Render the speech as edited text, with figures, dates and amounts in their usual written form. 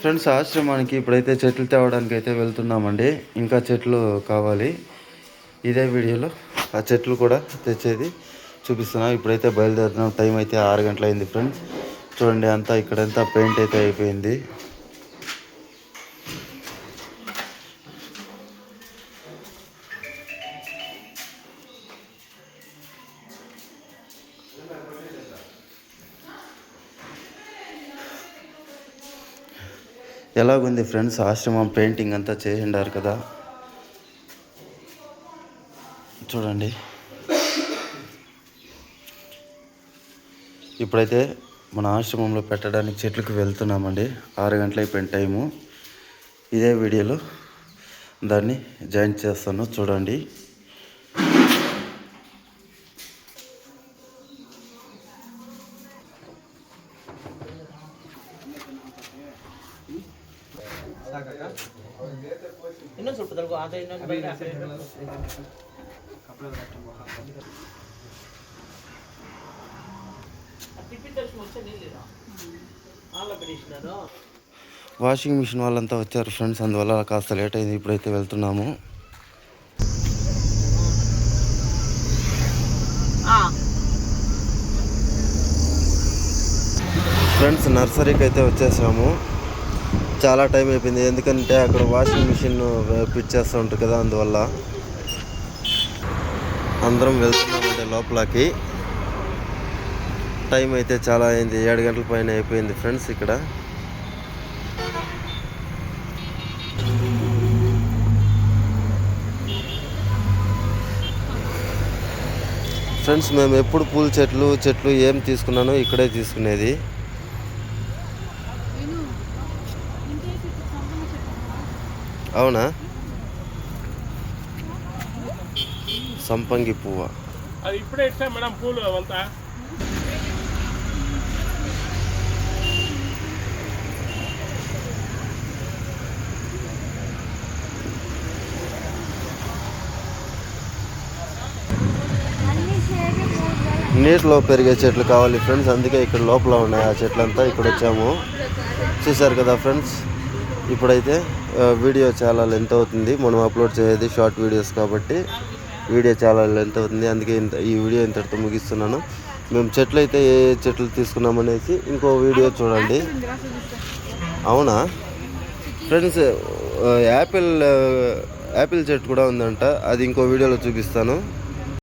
Friends, ఆశ్రమానికి ఇప్పుడైతే చెట్లు తేవడానికి అయితే వెళ్తున్నామండి. ఇంకా చెట్లు కావాలి. ఇదే వీడియోలో ఆ చెట్లు కూడా తెచ్చేది చూపిస్తున్నాం. ఇప్పుడైతే బయలుదేరుతున్నాం. టైం అయితే 6 గంటలు అయింది ఫ్రెండ్స్. చూడండి, అంతా ఇక్కడంతా పెయింట్ అయితే అయిపోయింది. ఎలాగుంది ఫ్రెండ్స్ ఆశ్రమం? పెయింటింగ్ అంతా చేసిండారు కదా, చూడండి. ఇప్పుడైతే మన ఆశ్రమంలో పెట్టడానికి చెట్లకు వెళ్తున్నామండి. 6 గంటలు అయిపోయిన టైము. ఇదే వీడియోలో దాన్ని జాయిన్ చేస్తాను, చూడండి. వాషింగ్ మిషన్ వాళ్ళంతా వచ్చారు ఫ్రెండ్స్, అందువల్ల కాస్త లేట్ అయింది. ఇప్పుడైతే వెళ్తున్నాము. ఫ్రెండ్స్, నర్సరీకి అయితే వచ్చేసాము. చాలా టైం అయిపోయింది, ఎందుకంటే అక్కడ వాషింగ్ మిషన్ ఫిట్ చేస్తూ ఉంటారు కదా, అందువల్ల అందరం వెళ్తున్నామంటే లోపలకి. టైం అయితే చాలా అయింది, 7 గంటల పైన అయిపోయింది ఫ్రెండ్స్. ఇక్కడ ఫ్రెండ్స్, మేము ఎప్పుడు పూల చెట్లు ఏం తీసుకున్నానో ఇక్కడే తీసుకునేది. అవునా? సంపంగి పువ్వు అది ఇప్పుడే ఇచ్చా మేడం, పూలు అవంతా. నీటిలో పెరిగే చెట్లు కావాలి ఫ్రెండ్స్, అందుకే ఇక్కడ లోపల ఉన్నాయి ఆ చెట్లంతా. ఇక్కడ వచ్చాము, చూసారు కదా ఫ్రెండ్స్. ఇప్పుడైతే వీడియో చాలా లెంత్ అవుతుంది, మనం అప్లోడ్ చేసేది షార్ట్ వీడియోస్ కాబట్టి వీడియో చాలా లెంత్ అవుతుంది. అందుకే ఈ వీడియో ఇంతటితో ముగిస్తున్నాను. మేము చెట్లు అయితే ఏ చెట్లు తీసుకున్నామనేసి ఇంకో వీడియో చూడండి. అవునా ఫ్రెండ్స్, యాపిల్ చెట్టు కూడా ఉందంట, అది ఇంకో వీడియోలో చూపిస్తాను.